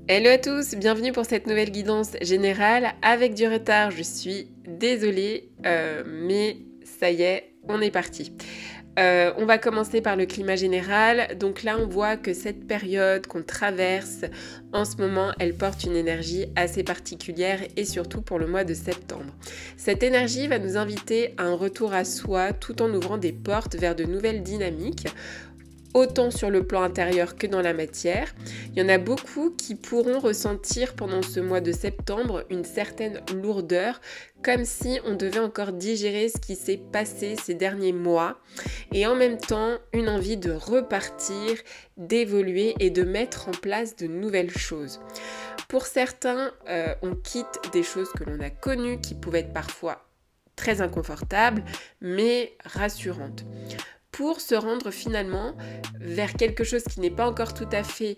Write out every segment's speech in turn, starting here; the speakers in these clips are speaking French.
Hello à tous, bienvenue pour cette nouvelle guidance générale. Avec du retard, je suis désolée, mais ça y est, on est parti. On va commencer par le climat général. Donc là, on voit que cette période qu'on traverse en ce moment, elle porte une énergie assez particulière et surtout pour le mois de septembre. Cette énergie va nous inviter à un retour à soi tout en ouvrant des portes vers de nouvelles dynamiques, autant sur le plan intérieur que dans la matière. Il y en a beaucoup qui pourront ressentir pendant ce mois de septembre une certaine lourdeur, comme si on devait encore digérer ce qui s'est passé ces derniers mois, et en même temps une envie de repartir, d'évoluer et de mettre en place de nouvelles choses. Pour certains, on quitte des choses que l'on a connues, qui pouvaient être parfois très inconfortables, mais rassurantes, pour se rendre finalement vers quelque chose qui n'est pas encore tout à fait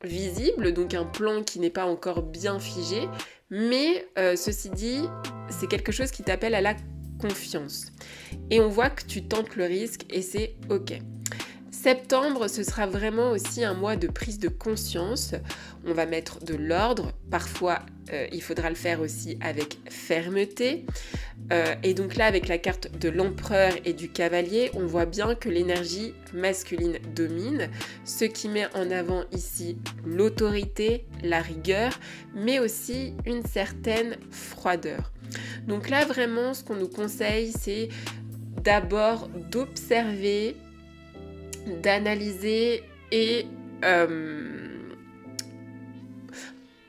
visible, donc un plan qui n'est pas encore bien figé, mais ceci dit, c'est quelque chose qui t'appelle à la confiance. Et on voit que tu tentes le risque et c'est ok. Septembre, ce sera vraiment aussi un mois de prise de conscience. On va mettre de l'ordre. Parfois, il faudra le faire aussi avec fermeté. Et donc là, avec la carte de l'empereur et du cavalier, on voit bien que l'énergie masculine domine, ce qui met en avant ici l'autorité, la rigueur, mais aussi une certaine froideur. Donc là, vraiment, ce qu'on nous conseille, c'est d'abord d'observer, d'analyser et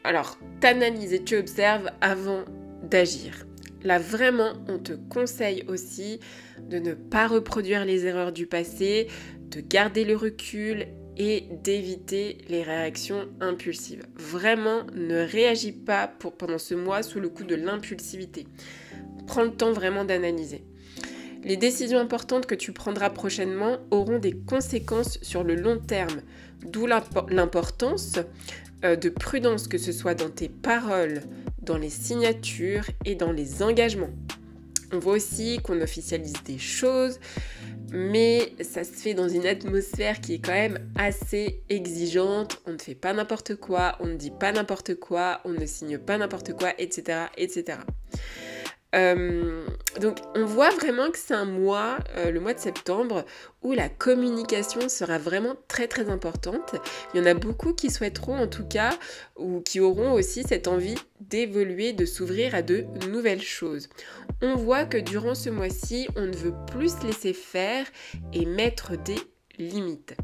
alors t'analyses et tu observes avant d'agir. Là vraiment on te conseille aussi de ne pas reproduire les erreurs du passé, de garder le recul et d'éviter les réactions impulsives. Vraiment ne réagis pas pendant ce mois sous le coup de l'impulsivité. Prends le temps vraiment d'analyser. Les décisions importantes que tu prendras prochainement auront des conséquences sur le long terme, d'où l'importance de prudence, que ce soit dans tes paroles, dans les signatures et dans les engagements. On voit aussi qu'on officialise des choses, mais ça se fait dans une atmosphère qui est quand même assez exigeante. On ne fait pas n'importe quoi, on ne dit pas n'importe quoi, on ne signe pas n'importe quoi, etc., etc. Donc on voit vraiment que c'est un mois, le mois de septembre, où la communication sera vraiment très très importante. Il y en a beaucoup qui souhaiteront en tout cas, ou qui auront aussi cette envie d'évoluer, de s'ouvrir à de nouvelles choses. On voit que durant ce mois-ci, on ne veut plus se laisser faire et mettre des limites.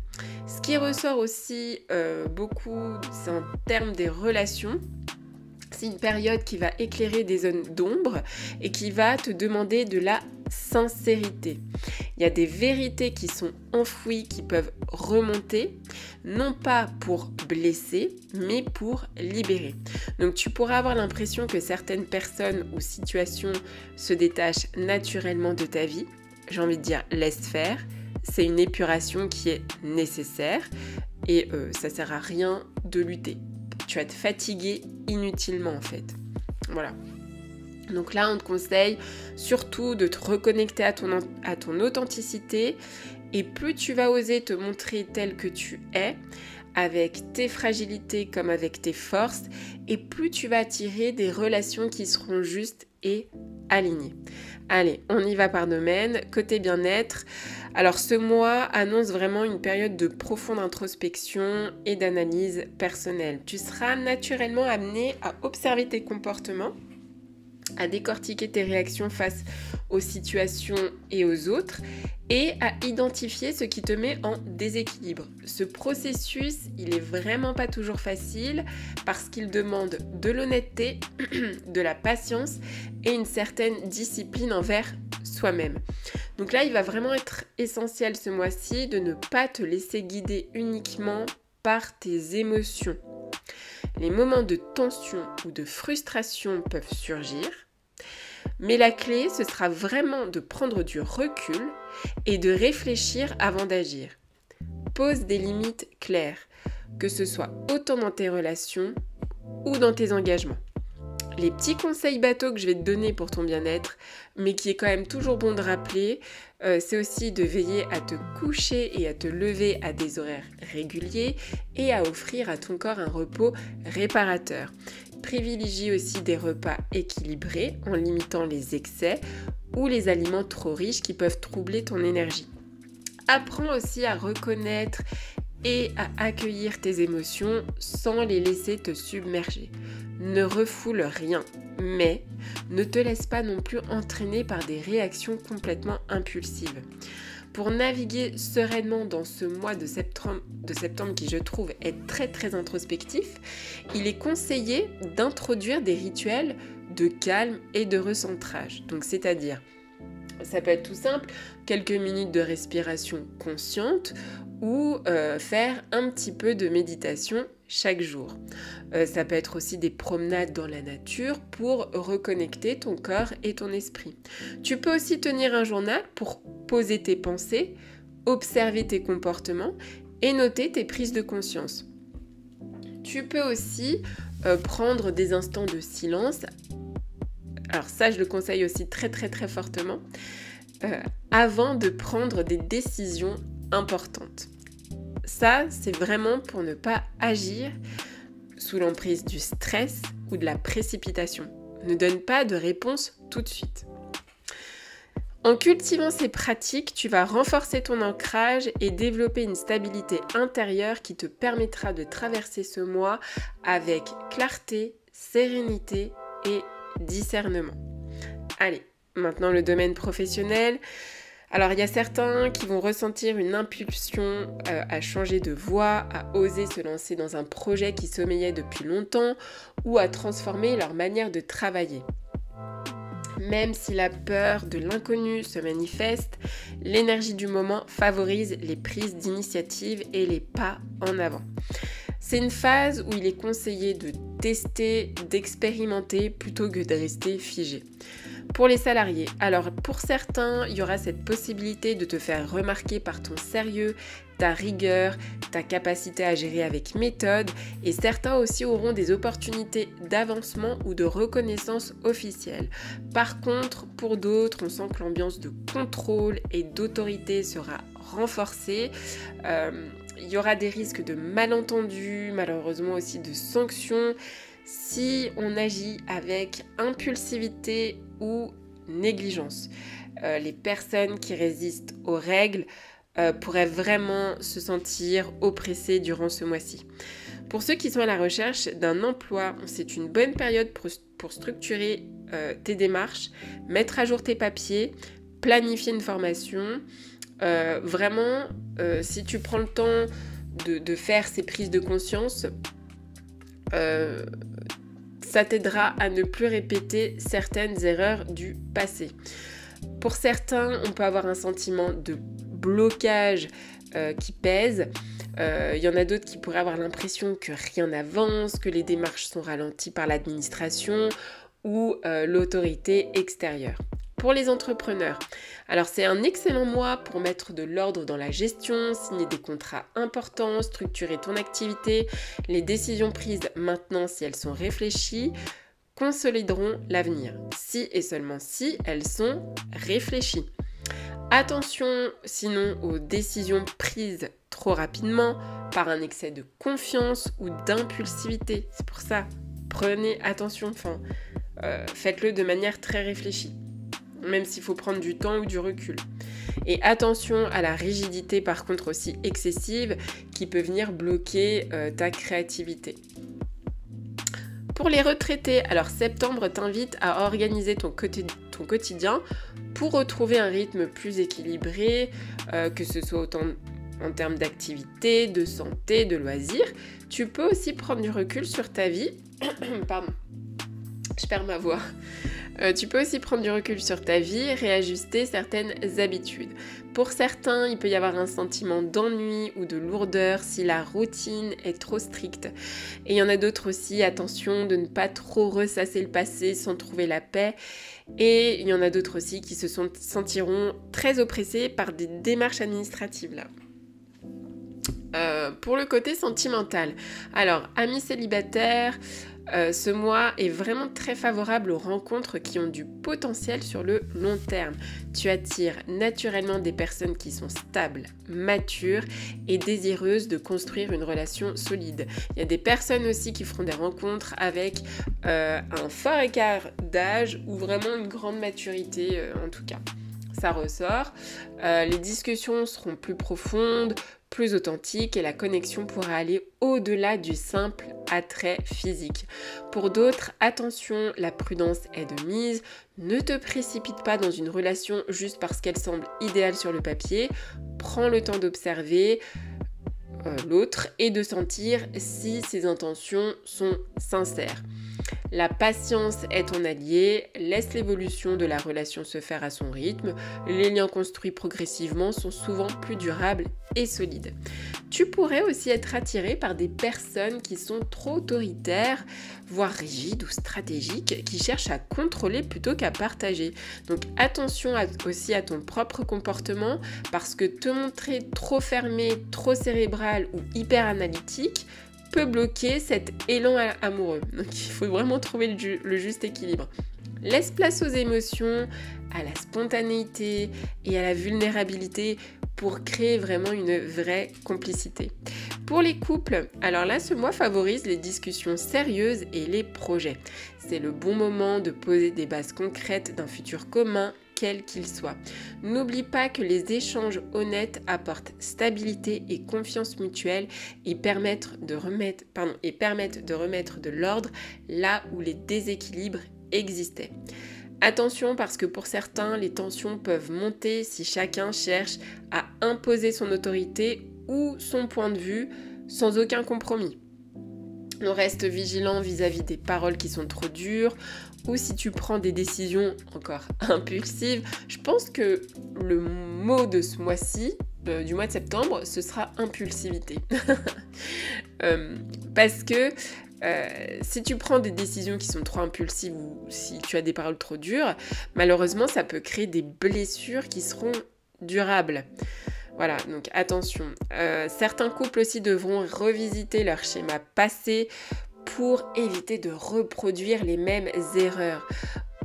Ce qui ressort aussi beaucoup, c'est en termes des relations. C'est une période qui va éclairer des zones d'ombre et qui va te demander de la sincérité. Il y a des vérités qui sont enfouies, qui peuvent remonter, non pas pour blesser, mais pour libérer. Donc tu pourras avoir l'impression que certaines personnes ou situations se détachent naturellement de ta vie. J'ai envie de dire, laisse faire. C'est une épuration qui est nécessaire et ça ne sert à rien de lutter. Tu vas te fatiguer inutilement en fait. Voilà. Donc là, on te conseille surtout de te reconnecter à ton authenticité, et plus tu vas oser te montrer tel que tu es, avec tes fragilités comme avec tes forces, et plus tu vas attirer des relations qui seront justes et alignées. Allez, on y va par domaine. Côté bien-être, alors ce mois annonce vraiment une période de profonde introspection et d'analyse personnelle. Tu seras naturellement amené à observer tes comportements, à décortiquer tes réactions face aux situations et aux autres, et à identifier ce qui te met en déséquilibre. Ce processus, il est vraiment pas toujours facile parce qu'il demande de l'honnêteté, de la patience et une certaine discipline envers soi-même. Donc là, il va vraiment être essentiel ce mois-ci de ne pas te laisser guider uniquement par tes émotions. Les moments de tension ou de frustration peuvent surgir, mais la clé, ce sera vraiment de prendre du recul et de réfléchir avant d'agir. Pose des limites claires, que ce soit autant dans tes relations ou dans tes engagements. Les petits conseils bateaux que je vais te donner pour ton bien-être, mais qui est quand même toujours bon de rappeler, c'est aussi de veiller à te coucher et à te lever à des horaires réguliers et à offrir à ton corps un repos réparateur. Privilégie aussi des repas équilibrés en limitant les excès ou les aliments trop riches qui peuvent troubler ton énergie. Apprends aussi à reconnaître et à accueillir tes émotions sans les laisser te submerger. Ne refoule rien, mais ne te laisse pas non plus entraîner par des réactions complètement impulsives. Pour naviguer sereinement dans ce mois de septembre qui je trouve est très très introspectif, il est conseillé d'introduire des rituels de calme et de recentrage. Donc c'est-à-dire, ça peut être tout simple, quelques minutes de respiration consciente ou faire un petit peu de méditation chaque jour. Ça peut être aussi des promenades dans la nature pour reconnecter ton corps et ton esprit. Tu peux aussi tenir un journal pour poser tes pensées, observer tes comportements et noter tes prises de conscience. Tu peux aussi prendre des instants de silence. Alors ça, je le conseille aussi très très très fortement, avant de prendre des décisions importantes. Ça, c'est vraiment pour ne pas agir sous l'emprise du stress ou de la précipitation. Ne donne pas de réponse tout de suite. En cultivant ces pratiques, tu vas renforcer ton ancrage et développer une stabilité intérieure qui te permettra de traverser ce mois avec clarté, sérénité et discernement. Allez, maintenant le domaine professionnel. Alors il y a certains qui vont ressentir une impulsion à changer de voie, à oser se lancer dans un projet qui sommeillait depuis longtemps ou à transformer leur manière de travailler. Même si la peur de l'inconnu se manifeste, l'énergie du moment favorise les prises d'initiative et les pas en avant. C'est une phase où il est conseillé de tester, d'expérimenter plutôt que de rester figé. Pour les salariés, alors pour certains, il y aura cette possibilité de te faire remarquer par ton sérieux, ta rigueur, ta capacité à gérer avec méthode et certains aussi auront des opportunités d'avancement ou de reconnaissance officielle. Par contre, pour d'autres, on sent que l'ambiance de contrôle et d'autorité sera renforcée. Il y aura des risques de malentendus, malheureusement aussi de sanctions, si on agit avec impulsivité ou négligence. Les personnes qui résistent aux règles pourraient vraiment se sentir oppressées durant ce mois-ci. Pour ceux qui sont à la recherche d'un emploi, c'est une bonne période pour structurer tes démarches, mettre à jour tes papiers, planifier une formation. Vraiment, si tu prends le temps de faire ces prises de conscience, ça t'aidera à ne plus répéter certaines erreurs du passé. Pour certains, on peut avoir un sentiment de blocage qui pèse. Il y en a d'autres qui pourraient avoir l'impression que rien n'avance, que les démarches sont ralenties par l'administration ou l'autorité extérieure. Pour les entrepreneurs, alors c'est un excellent mois pour mettre de l'ordre dans la gestion, signer des contrats importants, structurer ton activité. Les décisions prises maintenant, si elles sont réfléchies, consolideront l'avenir. Si et seulement si elles sont réfléchies. Attention sinon aux décisions prises trop rapidement par un excès de confiance ou d'impulsivité. C'est pour ça, prenez attention, faites-le de manière très réfléchie. Même s'il faut prendre du temps ou du recul. Et attention à la rigidité par contre aussi excessive qui peut venir bloquer ta créativité. Pour les retraités, alors septembre t'invite à organiser ton quotidien pour retrouver un rythme plus équilibré, que ce soit autant en termes d'activité, de santé, de loisirs. Tu peux aussi prendre du recul sur ta vie. Pardon, je perds ma voix. Tu peux aussi prendre du recul sur ta vie, réajuster certaines habitudes. Pour certains, il peut y avoir un sentiment d'ennui ou de lourdeur si la routine est trop stricte. Et il y en a d'autres aussi, attention de ne pas trop ressasser le passé sans trouver la paix. Et il y en a d'autres aussi qui sentiront très oppressés par des démarches administratives là. Pour le côté sentimental, alors amis célibataires, ce mois est vraiment très favorable aux rencontres qui ont du potentiel sur le long terme. Tu attires naturellement des personnes qui sont stables, matures et désireuses de construire une relation solide. Il y a des personnes aussi qui feront des rencontres avec un fort écart d'âge ou vraiment une grande maturité en tout cas. Ça ressort. Les discussions seront plus profondes, plus authentiques et la connexion pourra aller au-delà du simple attrait physique. Pour d'autres, attention, la prudence est de mise. Ne te précipite pas dans une relation juste parce qu'elle semble idéale sur le papier. Prends le temps d'observer l'autre et de sentir si ses intentions sont sincères. La patience est ton allié, laisse l'évolution de la relation se faire à son rythme. Les liens construits progressivement sont souvent plus durables et solides. Tu pourrais aussi être attiré par des personnes qui sont trop autoritaires, voire rigides ou stratégiques, qui cherchent à contrôler plutôt qu'à partager. Donc attention aussi à ton propre comportement, parce que te montrer trop fermé, trop cérébral ou hyper analytique peut bloquer cet élan amoureux. Donc il faut vraiment trouver le juste équilibre. Laisse place aux émotions, à la spontanéité et à la vulnérabilité pour créer vraiment une vraie complicité. Pour les couples, alors là, ce mois favorise les discussions sérieuses et les projets. C'est le bon moment de poser des bases concrètes d'un futur commun, quel qu'il soit. N'oublie pas que les échanges honnêtes apportent stabilité et confiance mutuelle et permettent de remettre de l'ordre là où les déséquilibres existaient. Attention parce que pour certains, les tensions peuvent monter si chacun cherche à imposer son autorité ou son point de vue sans aucun compromis. On reste vigilant vis-à-vis des paroles qui sont trop dures ou si tu prends des décisions encore impulsives. Je pense que le mot de ce mois-ci, du mois de septembre, ce sera impulsivité. Parce que si tu prends des décisions qui sont trop impulsives ou si tu as des paroles trop dures, malheureusement, ça peut créer des blessures qui seront durables. Voilà, donc attention. Certains couples aussi devront revisiter leur schéma passé pour éviter de reproduire les mêmes erreurs.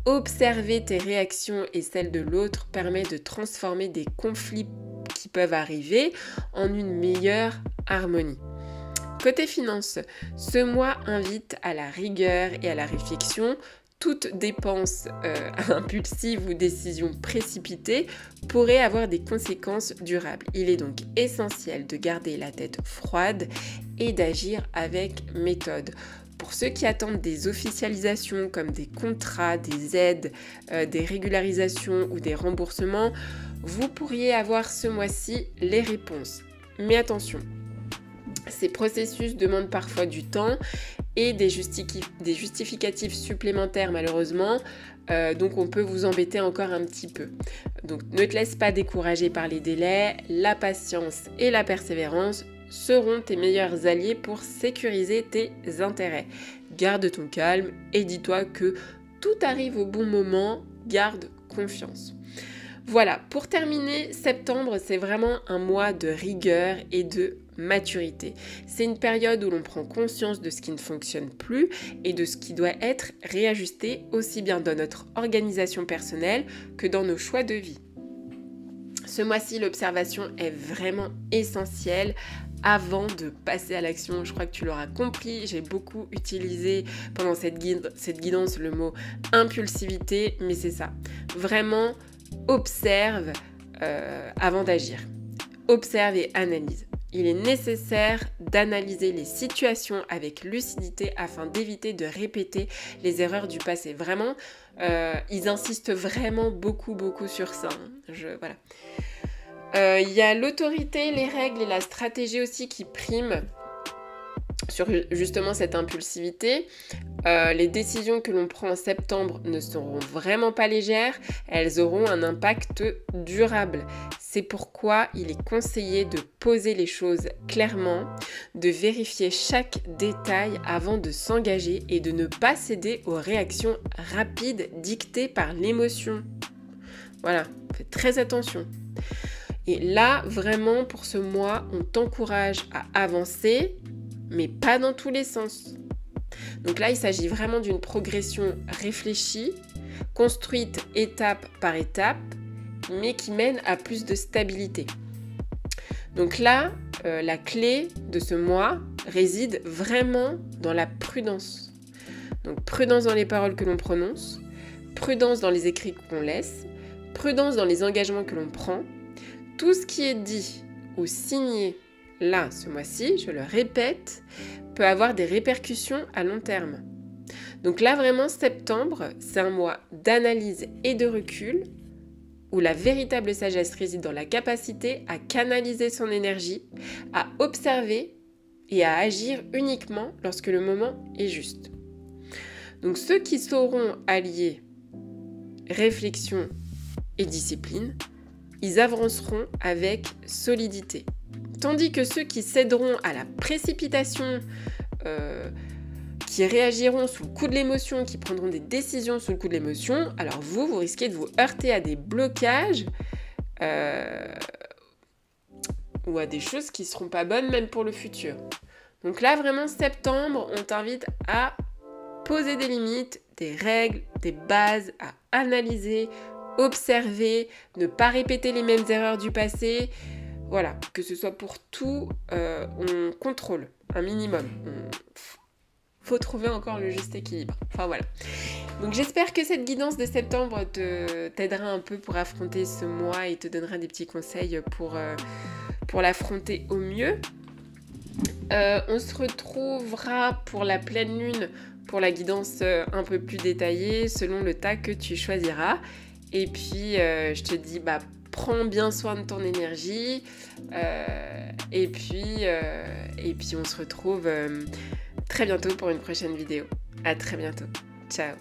Observer tes réactions et celles de l'autre permet de transformer des conflits qui peuvent arriver en une meilleure harmonie. Côté finances, ce mois invite à la rigueur et à la réflexion. Toute dépense impulsive ou décision précipitée pourrait avoir des conséquences durables. Il est donc essentiel de garder la tête froide et d'agir avec méthode. Pour ceux qui attendent des officialisations comme des contrats, des aides, des régularisations ou des remboursements, vous pourriez avoir ce mois-ci les réponses. Mais attention, ces processus demandent parfois du temps et des justificatifs supplémentaires malheureusement, donc on peut vous embêter encore un petit peu. Donc ne te laisse pas décourager par les délais, la patience et la persévérance seront tes meilleurs alliés pour sécuriser tes intérêts. Garde ton calme et dis-toi que tout arrive au bon moment, garde confiance. Voilà, pour terminer, septembre, c'est vraiment un mois de rigueur et de maturité. C'est une période où l'on prend conscience de ce qui ne fonctionne plus et de ce qui doit être réajusté aussi bien dans notre organisation personnelle que dans nos choix de vie. Ce mois-ci, l'observation est vraiment essentielle avant de passer à l'action. Je crois que tu l'auras compris, j'ai beaucoup utilisé pendant cette guidance le mot impulsivité, mais c'est ça. Vraiment, observe avant d'agir. Observe et analyse. Il est nécessaire d'analyser les situations avec lucidité afin d'éviter de répéter les erreurs du passé. Vraiment, ils insistent vraiment beaucoup sur ça. Voilà. Il y a l'autorité, les règles et la stratégie aussi qui priment sur justement cette impulsivité. Les décisions que l'on prend en septembre ne seront vraiment pas légères, elles auront un impact durable. C'est pourquoi il est conseillé de poser les choses clairement, de vérifier chaque détail avant de s'engager et de ne pas céder aux réactions rapides dictées par l'émotion. Voilà, faites très attention. Et là, vraiment, pour ce mois, on t'encourage à avancer, mais pas dans tous les sens. Donc là, il s'agit vraiment d'une progression réfléchie, construite étape par étape, mais qui mène à plus de stabilité. Donc là, la clé de ce mois réside vraiment dans la prudence. Donc prudence dans les paroles que l'on prononce, prudence dans les écrits qu'on laisse, prudence dans les engagements que l'on prend. Tout ce qui est dit ou signé là, ce mois-ci, je le répète, peut avoir des répercussions à long terme. Donc là, vraiment, septembre, c'est un mois d'analyse et de recul où la véritable sagesse réside dans la capacité à canaliser son énergie, à observer et à agir uniquement lorsque le moment est juste. Donc ceux qui sauront allier réflexion et discipline, ils avanceront avec solidité. Tandis que ceux qui céderont à la précipitation, qui réagiront sous le coup de l'émotion, qui prendront des décisions sous le coup de l'émotion, alors vous risquez de vous heurter à des blocages ou à des choses qui ne seront pas bonnes même pour le futur. Donc là, vraiment, septembre, on t'invite à poser des limites, des règles, des bases, à analyser, observer, ne pas répéter les mêmes erreurs du passé. Voilà, que ce soit pour tout, on contrôle un minimum. Faut trouver encore le juste équilibre. Enfin voilà. Donc j'espère que cette guidance de septembre t'aidera un peu pour affronter ce mois et te donnera des petits conseils pour l'affronter au mieux. On se retrouvera pour la pleine lune pour la guidance un peu plus détaillée selon le tas que tu choisiras. Et puis je te dis prends bien soin de ton énergie et puis on se retrouve très bientôt pour une prochaine vidéo. À très bientôt. Ciao.